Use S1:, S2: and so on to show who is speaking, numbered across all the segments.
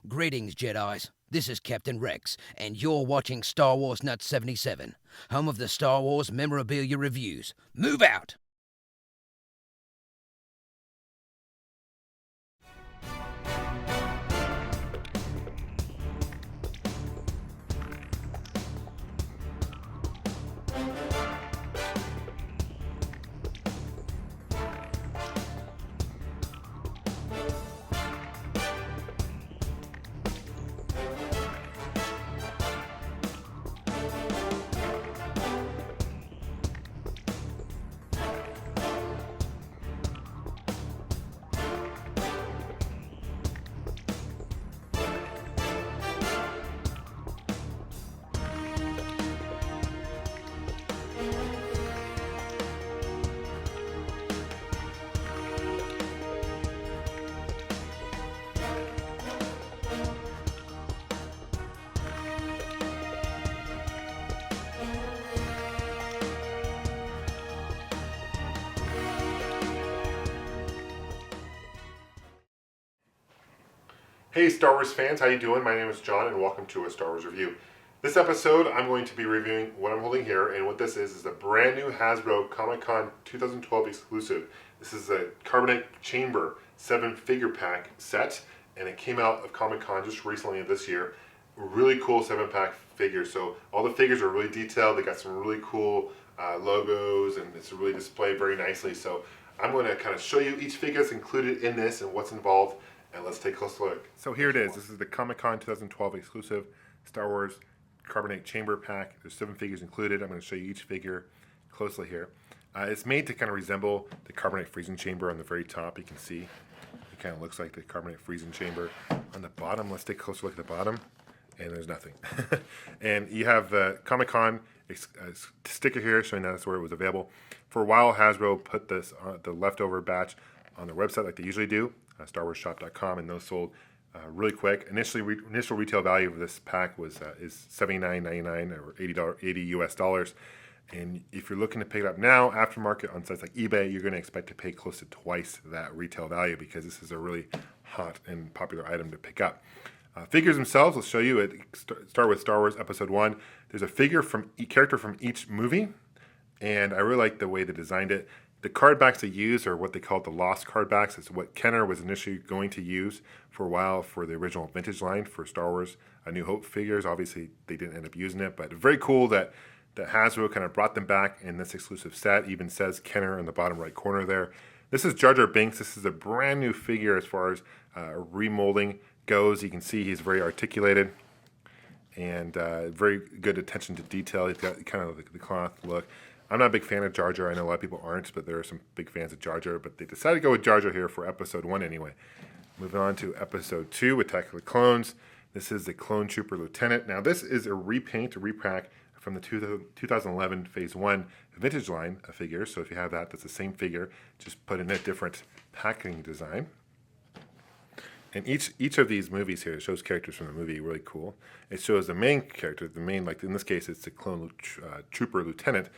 S1: Greetings, Jedis. This is Captain Rex, and you're watching Star Wars Nut 77, home of the Star Wars memorabilia reviews. Move out!
S2: Hey Star Wars fans, how you doing? My name is John and welcome to a Star Wars review. This episode I'm going to be reviewing what I'm holding here, and what this is a brand new Hasbro Comic-Con 2012 exclusive. This is a Carbonite Chamber 7-figure pack set, and it came out of Comic-Con just recently this year. Really cool 7-pack figures, so all the figures are really detailed. They got some really cool logos, and it's really displayed very nicely. So I'm going to kind of show you each figure that's included in this and what's involved. And let's take a close look. So here it is. This is the Comic-Con 2012 exclusive Star Wars Carbonite Chamber pack. There's 7 figures included. I'm going to show you each figure closely here. It's made to kind of resemble the Carbonite freezing chamber on the very top. You can see it kind of looks like the Carbonite freezing chamber. On the bottom, let's take a closer look at the bottom. And there's nothing. And you have the Comic-Con sticker here showing that's where it was available. For a while, Hasbro put this the leftover batch on their website like they usually do. StarWarsShop.com, and those sold really quick. Initial retail value of this pack was is $79.99 or $80 US dollars. And if you're looking to pick it up now, aftermarket on sites like eBay, you're going to expect to pay close to twice that retail value because this is a really hot and popular item to pick up. Figures themselves, let's show you. Start with Star Wars Episode 1. There's a figure from character from each movie, and I really like the way they designed it. The card backs they use are what they call the lost card backs. It's what Kenner was initially going to use for a while for the original vintage line for Star Wars A New Hope figures. Obviously, they didn't end up using it, but very cool that Hasbro kind of brought them back in this exclusive set. Even says Kenner in the bottom right corner there. This is Jar Jar Binks. This is a brand new figure as far as remolding goes. You can see he's very articulated and very good attention to detail. He's got kind of the cloth look. I'm not a big fan of Jar Jar. I know a lot of people aren't, but there are some big fans of Jar Jar. But they decided to go with Jar Jar here for Episode 1 anyway. Moving on to Episode 2, Attack of the Clones. This is the Clone Trooper Lieutenant. Now, this is a repack from the 2011 Phase 1 vintage line of figures. So if you have that, that's the same figure, just put in a different packaging design. And each of these movies here shows characters from the movie, really cool. It shows the main character, like in this case, it's the Clone Trooper Lieutenant.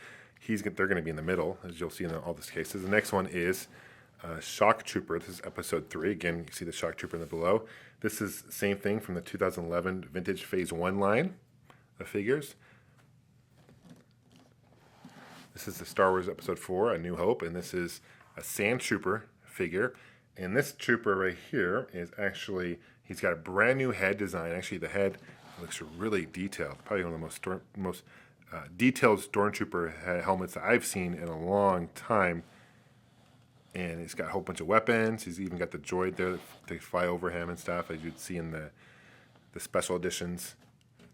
S2: They're going to be in the middle, as you'll see in all these cases. The next one is Shock Trooper. This is Episode 3. Again, you see the Shock Trooper in the below. This is the same thing from the 2011 Vintage Phase 1 line of figures. This is the Star Wars Episode 4, A New Hope, and this is a Sand Trooper figure. And this trooper right here is actually, he's got a brand new head design. Actually, the head looks really detailed. Probably one of the most detailed Stormtrooper helmets that I've seen in a long time. And he's got a whole bunch of weapons. He's even got the droid there that they fly over him and stuff, as you'd see in the special editions.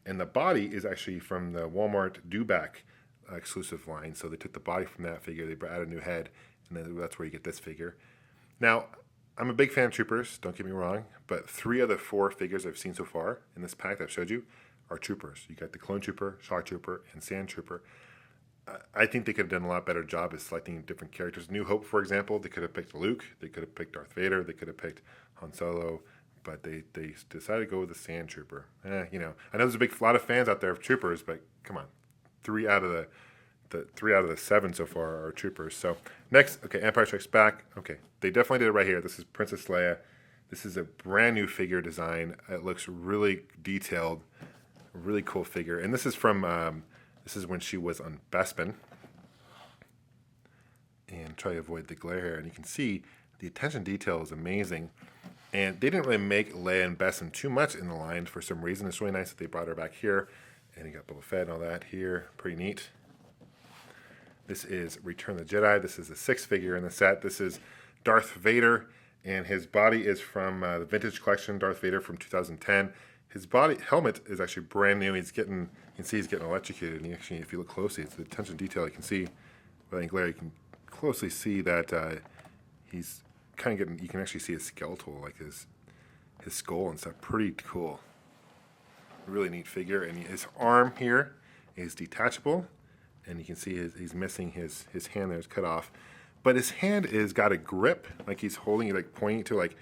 S2: And the body is actually from the Walmart Dewback exclusive line. So they took the body from that figure, they added a new head, and then that's where you get this figure. Now, I'm a big fan of troopers, don't get me wrong, but 3 of the 4 figures I've seen so far in this pack that I've showed you are troopers. You got the Clone Trooper, Shock Trooper, and Sand Trooper. I think they could have done a lot better job of selecting different characters. New Hope, for example, they could have picked Luke, they could have picked Darth Vader, they could have picked Han Solo, but they decided to go with the Sand Trooper. I know there's a lot of fans out there of troopers, but come on, 3 out of the 7 so far are troopers. So next, okay, Empire Strikes Back. Okay, they definitely did it right here. This is Princess Leia. This is a brand new figure design. It looks really detailed, really cool figure. And this is from, this is when she was on Bespin. And try to avoid the glare here. And you can see the attention detail is amazing. And they didn't really make Leia and Bespin too much in the line for some reason. It's really nice that they brought her back here. And you got Boba Fett and all that here. Pretty neat. This is Return of the Jedi. This is the 6th figure in the set. This is Darth Vader, and his body is from the Vintage Collection, Darth Vader from 2010. His helmet is actually brand new. He's getting, you can see he's getting electrocuted. And actually, if you look closely, it's the attention detail. You can see, without any glare, you can closely see that he's kind of getting, you can actually see his skeletal, like his skull and stuff. Pretty cool. Really neat figure. And his arm here is detachable. And you can see he's missing his hand there. It's cut off. But his hand is got a grip, like he's holding it, like pointing to like,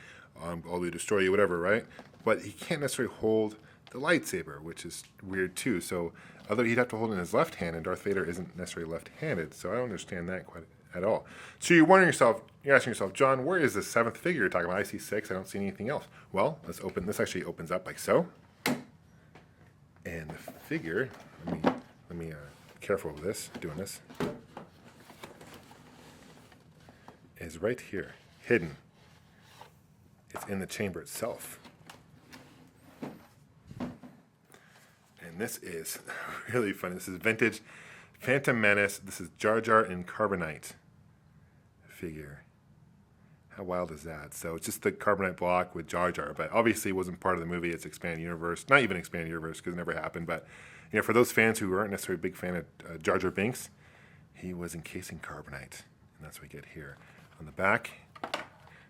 S2: I'll destroy you, whatever, right? But he can't necessarily hold the lightsaber, which is weird too. So although he'd have to hold it in his left hand, and Darth Vader isn't necessarily left-handed, so I don't understand that quite at all. So you're asking yourself, John, where is the 7th figure you're talking about? I see 6, I don't see anything else. Well, let's open, this actually opens up like so. And the figure, let me careful with this, doing this, is right here, hidden. It's in the chamber itself. And this is really fun. This is vintage Phantom Menace. This is Jar Jar and Carbonite figure. How wild is that? So it's just the Carbonite block with Jar Jar, but obviously it wasn't part of the movie. It's Expanded Universe. Not even Expanded Universe because it never happened, but you know, for those fans who aren't necessarily a big fan of Jar Jar Binks, he was encasing Carbonite, and that's what we get here. On the back, it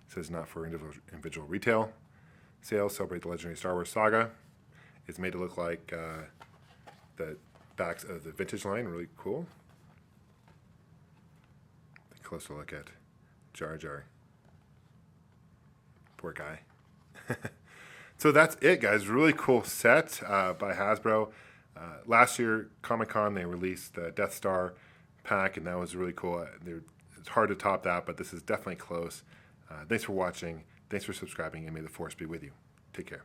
S2: says not for individual retail sales. Celebrate the legendary Star Wars saga. It's made to look like the backs of the vintage line. Really cool. A closer look at Jar Jar. Poor guy. So that's it, guys. Really cool set by Hasbro. Last year, Comic-Con, they released the Death Star pack, and that was really cool. It's hard to top that, but this is definitely close. Thanks for watching. Thanks for subscribing, and may the Force be with you. Take care.